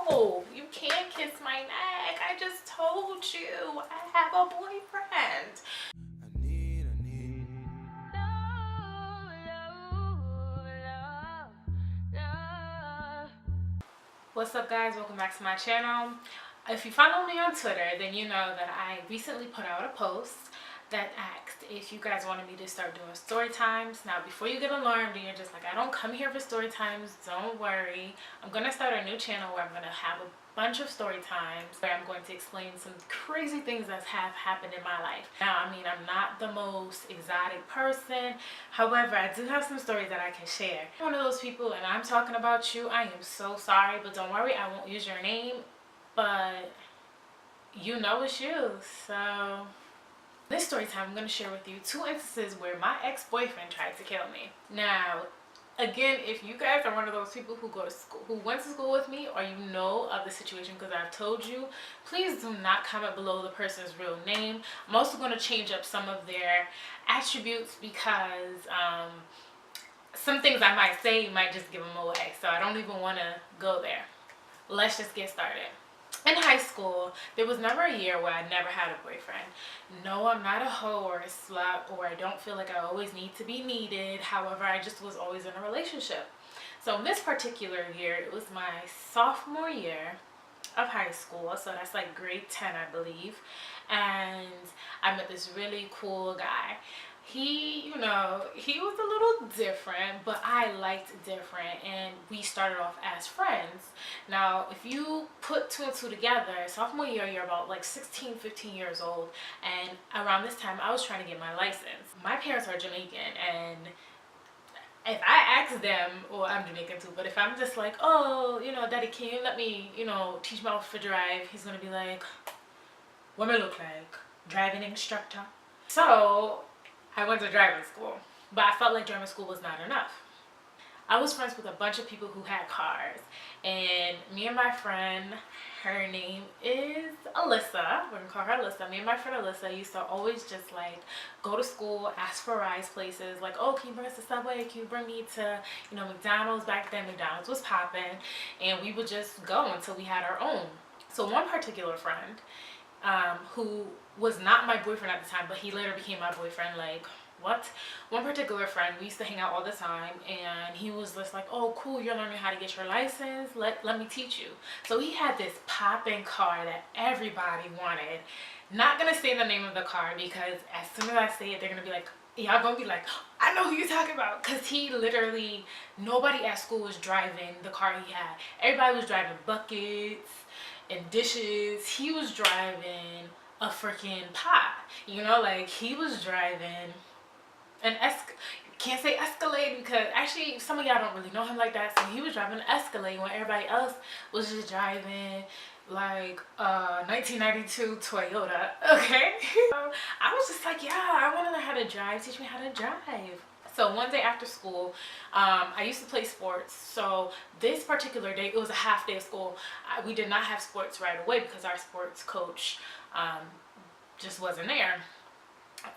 no, you can't kiss my neck. I just told you I have a boyfriend. What's up, guys? Welcome back to my channel. If you follow me on Twitter, then you know that I recently put out a post that asked if you guys wanted me to start doing story times. Now, before you get alarmed and you're just like, I don't come here for story times, don't worry. I'm gonna start a new channel where I'm gonna have a bunch of story times where I'm going to explain some crazy things that have happened in my life. Now, I mean, I'm not the most exotic person. However, I do have some stories that I can share. I'm one of those people, and I'm talking about you. I am so sorry, but don't worry, I won't use your name, but you know it's you. So this story time, I'm going to share with you 2 instances where my ex-boyfriend tried to kill me. Now, again, if you guys are one of those people who go to school, who went to school with me, or you know of the situation because I've told you, please do not comment below the person's real name. I'm also going to change up some of their attributes because some things I might say might just give them away. So I don't even want to go there. Let's just get started. In high school, there was never a year where I never had a boyfriend. No, I'm not a hoe or a slut, or I don't feel like I always need to be needed. However, I just was always in a relationship. So in this particular year, it was my sophomore year of high school. So that's like grade 10, I believe. And I met this really cool guy. He, you know, he was a little different, but I liked different, and we started off as friends. Now, if you put 2 and 2 together, sophomore year, you're about like 16, 15 years old, and around this time, I was trying to get my license. My parents are Jamaican, and if I ask them, well, I'm Jamaican too, but if I'm just like, oh, you know, Daddy, can you let me, you know, teach me how to drive? He's gonna be like, what do I look like? Driving instructor? So I went to driving school, but I felt like driving school was not enough. I was friends with a bunch of people who had cars, and me and my friend, her name is Alyssa, we're gonna call her Alyssa. Me and my friend Alyssa used to always just like go to school, ask for rides places, like, oh, can you bring us to Subway? Can you bring me to, you know, McDonald's? Back then McDonald's was popping, and we would just go until we had our own. So one particular friend, who was not my boyfriend at the time, but he later became my boyfriend. Like, what? One particular friend, we used to hang out all the time, and he was just like, oh, cool, you're learning how to get your license, let me teach you. So he had this poppin' car that everybody wanted. Not gonna say the name of the car, because as soon as I say it, they're gonna be like, y'all gonna be like, I know who you're talking about. Because he literally, nobody at school was driving the car he had. Everybody was driving buckets and dishes. He was driving a freaking pot, you know, like he was driving an can't say Escalade, because actually some of y'all don't really know him like that. So he was driving an Escalade when everybody else was just driving like 1992 Toyota. Okay. I was just like, yeah, I want to learn how to drive, teach me how to drive. So one day after school, I used to play sports. So this particular day, it was a half day of school. We did not have sports right away because our sports coach just wasn't there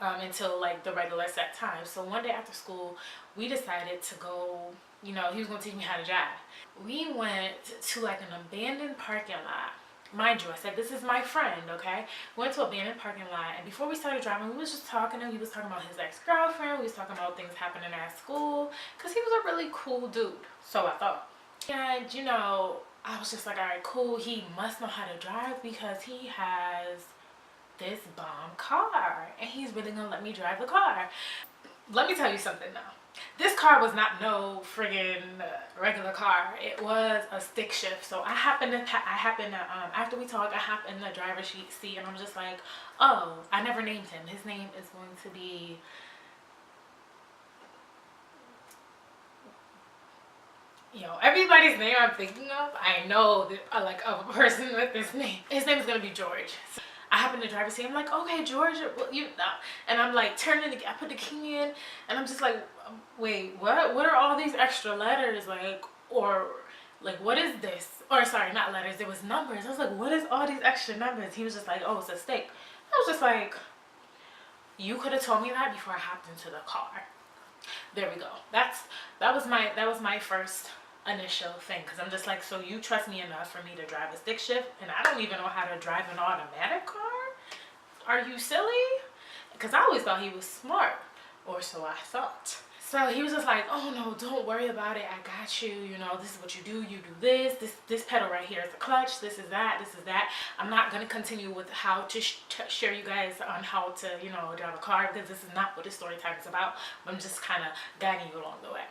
until like the regular set time. So one day after school, we decided to go, you know, he was going to teach me how to drive. We went to like an abandoned parking lot. Mind you, I said, this is my friend, okay? We went to an abandoned parking lot, and before we started driving, we was just talking, and he was talking about his ex-girlfriend. We was talking about things happening at school, because he was a really cool dude, so I thought. And, you know, I was just like, all right, cool, he must know how to drive because he has this bomb car, and he's really gonna let me drive the car. Let me tell you something now. This car was not no friggin' regular car. It was a stick shift. So I happened to after we talked, I happened in the driver's seat, and I'm just like, oh, I never named him. His name is going to be, you know, everybody's name I'm thinking of, I know that like a person with this name. His name is gonna be George. So I happen to drive a seat. I'm like, okay, George, well, you know, and I'm like turning I put the key in, and I'm just like, wait, what are all these extra letters, like, or like, what is this? Or sorry, not letters, there was numbers. I was like, what is all these extra numbers? He was just like, oh, it's a steak. I was just like, you could have told me that before I hopped into the car. There we go. That was my first initial thing, because I'm just like, so you trust me enough for me to drive a stick shift, and I don't even know how to drive an automatic car? Are you silly? Because I always thought he was smart, or so I thought. So he was just like, oh no, don't worry about it, I got you, you know, this is what you do this, this pedal right here is the clutch, this is that. I'm not going to continue with how to share you guys on how to, you know, drive a car, because this is not what this story time is about. I'm just kind of guiding you along the way.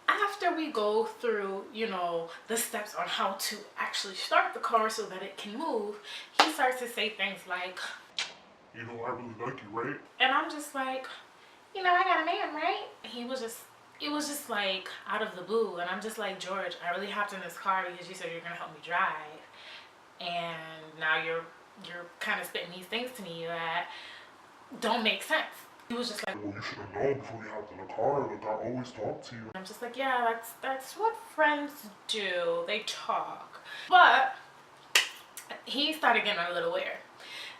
After we go through, you know, the steps on how to actually start the car so that it can move, he starts to say things like, you know, I really like you, right? And I'm just like, you know, I got a man, right? It was just like out of the blue, and I'm just like, George, I really hopped in this car because you said you're gonna help me drive, and now you're kind of spitting these things to me that don't make sense. He was just like, well, you should have known before you hopped in the car. Like, I always talk to you. I'm just like, yeah, that's what friends do. They talk. But he started getting a little weird.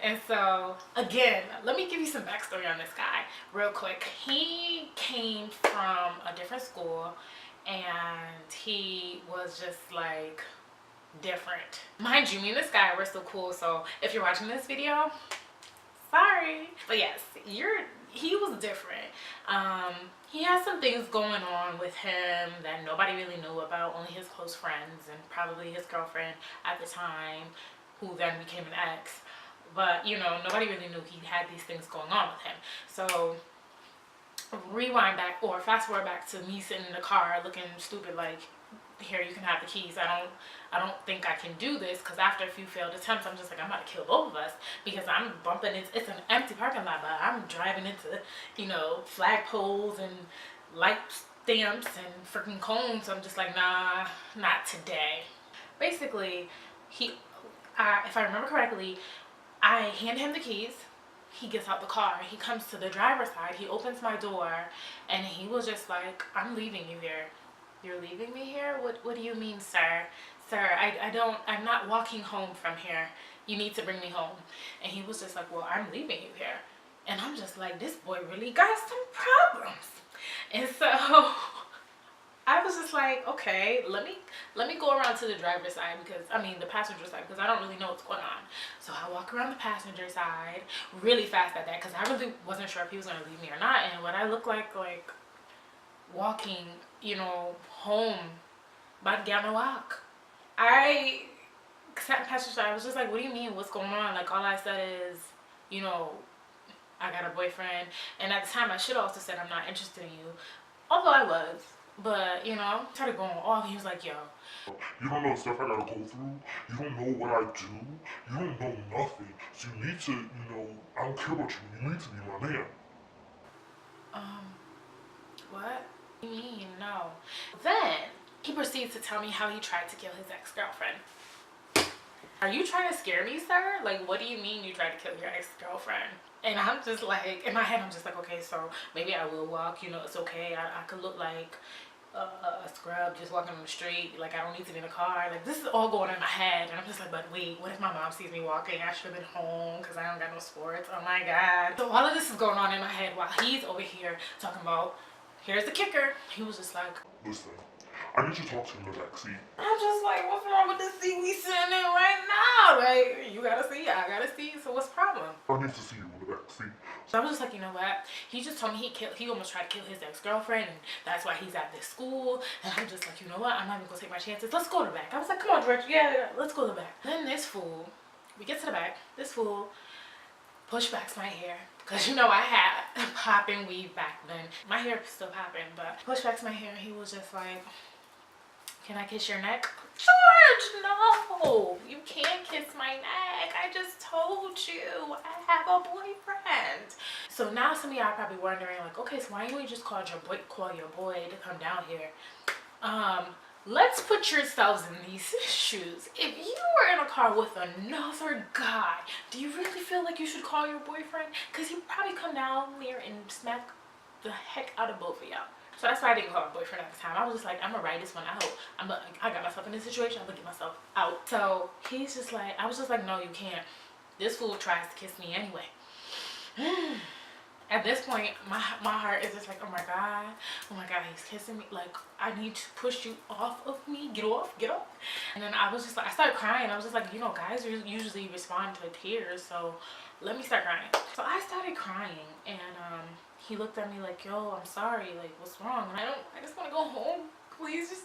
And so, again, let me give you some backstory on this guy real quick. He came from a different school, and he was just like different. Mind you, me and this guy were still cool, so if you're watching this video, sorry. But yes, he was different. He has some things going on with him that nobody really knew about, only his close friends and probably his girlfriend at the time, who then became an ex. But, you know, nobody really knew he had these things going on with him. So, rewind back, or fast forward back to me sitting in the car looking stupid like, here, you can have the keys. I don't think I can do this, because after a few failed attempts, I'm just like, I'm about to kill both of us, because I'm bumping into, it's an empty parking lot, but I'm driving into, you know, flagpoles and light stamps and freaking cones. So I'm just like, nah, not today. Basically, if I remember correctly, I hand him the keys. He gets out the car. He comes to the driver's side. He opens my door, and he was just like, I'm leaving you here. You're leaving me here? What do you mean, sir? Sir, I'm not walking home from here. You need to bring me home. And he was just like, well, I'm leaving you here. And I'm just like, this boy really got some problems. And so I was just like, okay, let me go around to the driver's side, because the passenger side, because I don't really know what's going on. So I walk around the passenger side really fast at that, because I really wasn't sure if he was going to leave me or not. And what I look like walking, you know, home, about to get on a walk. I sat in the passenger side. I was just like, what do you mean? What's going on? Like, all I said is, you know, I got a boyfriend. And at the time, I should have also said I'm not interested in you. Although I was. But, you know, started going off. He was like, yo. You don't know the stuff I gotta go through. You don't know what I do. You don't know nothing. So you need to, you know, I don't care about you. You need to be my man. What? What do you mean? No. Then, he proceeds to tell me how he tried to kill his ex-girlfriend. Are you trying to scare me, sir? Like, what do you mean you tried to kill your ex-girlfriend? And I'm just like, in my head, I'm just like, okay, so maybe I will walk, you know, it's okay. I could look like a scrub just walking on the street. Like, I don't need to be in a car. Like, this is all going in my head. And I'm just like, but wait, what if my mom sees me walking? I should have been home because I don't got no sports. Oh my God. So all of this is going on in my head while he's over here talking about, here's the kicker. He was just like, listen, I need you to talk to me in the backseat. I'm just like, what's wrong with the seat we sitting in right now? Like, you gotta see, I gotta see, so what's the problem? I need to see you in the backseat. So I was just like, you know what? He just told me he almost tried to kill his ex-girlfriend, and that's why he's at this school. And I'm just like, you know what? I'm not even gonna take my chances. Let's go to the back. I was like, come on, George, yeah, let's go to the back. Then this fool, we get to the back, this fool pushbacks my hair. Because, you know, I had a popping weave back then. My hair still popping, but pushbacks my hair. He was just like, can I kiss your neck? George, no, you can't kiss my neck. I just told you I have a boyfriend. So now some of y'all are probably wondering, like, okay, so why don't you just call your boy to come down here? Let's put yourselves in these shoes. If you were in a car with another guy, do you really feel like you should call your boyfriend? Because he'd probably come down there and smack the heck out of both of y'all. So that's why I didn't call my boyfriend at the time. I was just like, I'm gonna ride this one out. I got myself in this situation. I'm gonna get myself out. So he's just like, I was just like, no, you can't. This fool tries to kiss me anyway. At this point, my heart is just like, oh my god, he's kissing me. Like, I need to push you off of me. Get off, get off. And then I was just like, I started crying. I was just like, you know, guys usually respond to tears, so let me start crying. So I started crying, and he looked at me like, yo, I'm sorry. Like, what's wrong? And I just want to go home. Please, just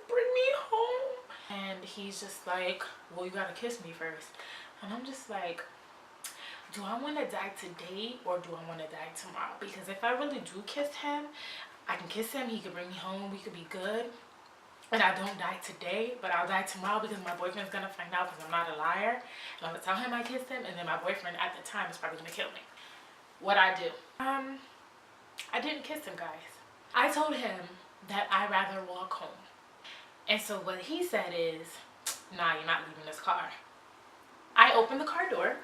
bring me home. And he's just like, well, you gotta kiss me first. And I'm just like, do I want to die today or do I want to die tomorrow? Because if I really do kiss him, I can kiss him, he could bring me home, we could be good, and I don't die today, but I'll die tomorrow because my boyfriend's gonna find out because I'm not a liar, and I'm gonna tell him I kissed him, and then my boyfriend at the time is probably gonna kill me. What I do? I didn't kiss him, guys. I told him that I'd rather walk home. And so what he said is, nah, you're not leaving this car. I opened the car door,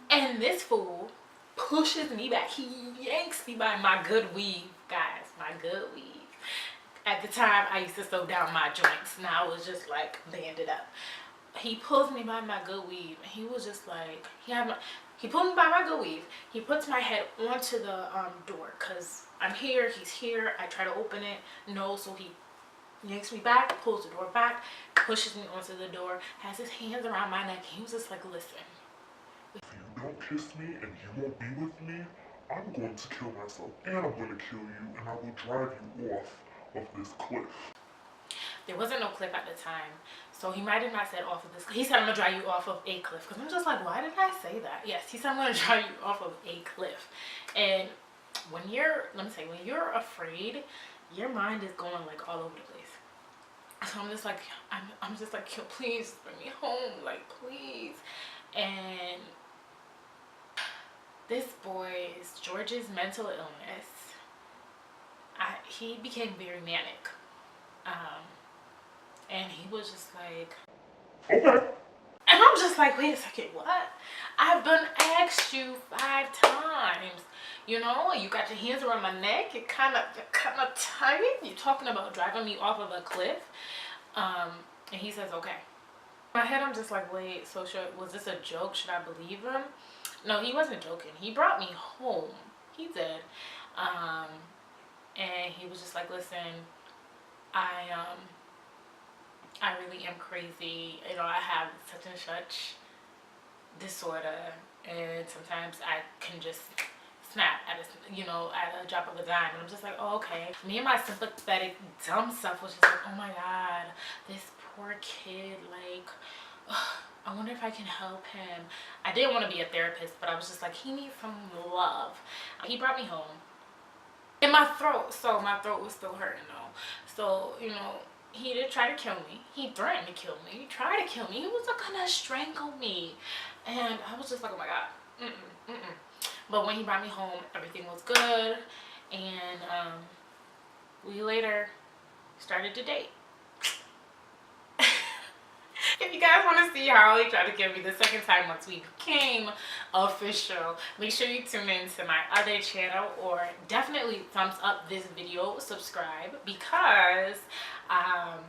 and this fool pushes me back. He yanks me by my good weave, guys, my good weave. At the time, I used to sew down my joints. Now it was just like banded up. He pulls me by my good weave. He was just like, he pulled me by my good weave. He puts my head onto the door because I'm here, he's here. I try to open it, no, so he yanks me back, pulls the door back, pushes me onto the door, has his hands around my neck. He was just like, listen. If you don't kiss me and you won't be with me, I'm going to kill myself and I'm going to kill you and I will drive you off of this cliff. There wasn't no cliff at the time, so he might have not said off of this. He said, I'm going to drive you off of a cliff. Because I'm just like, why did I say that? Yes, he said, I'm going to drive you off of a cliff. And when you're, let me say, when you're afraid, your mind is going like all over the place. So I'm just like, I'm just like, yo, please bring me home, like, please. And this boy's, George's mental illness, he became very manic. And he was just like, okay. And I'm just like, wait a second, what? I've been asked you 5 times. You know, you got your hands around my neck. You're kind of tight. You're talking about driving me off of a cliff. And he says, okay. In my head, I'm just like, wait, so was this a joke? Should I believe him? No, he wasn't joking. He brought me home. He did. And he was just like, listen, I really am crazy. You know, I have such and such disorder, and sometimes I can just snap at a drop of a dime. And I'm just like, oh, okay. Me and my sympathetic dumb stuff was just like, oh my god, this poor kid, like, I wonder if I can help him. I didn't want to be a therapist, but I was just like, he needs some love. He brought me home in my throat, so my throat was still hurting though. So, you know, he did try to kill me. He threatened to kill me. He tried to kill me. He was gonna strangle me. And I was just like, oh my god. But when he brought me home, everything was good. And we later started to date. If you guys want to see how he tried to kill me the second time once we became official, make sure you tune in to my other channel, or definitely thumbs up this video, subscribe, because I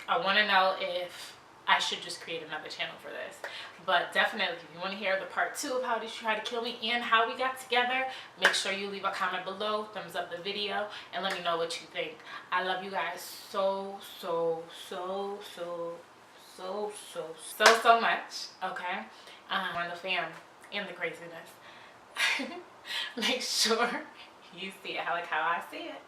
want to know if I should just create another channel for this. But definitely, if you want to hear the part 2 of how he tried to kill me and how we got together, make sure you leave a comment below, thumbs up the video, and let me know what you think. I love you guys so much. Okay, on the fam and the craziness. Make sure you see it like how I see it.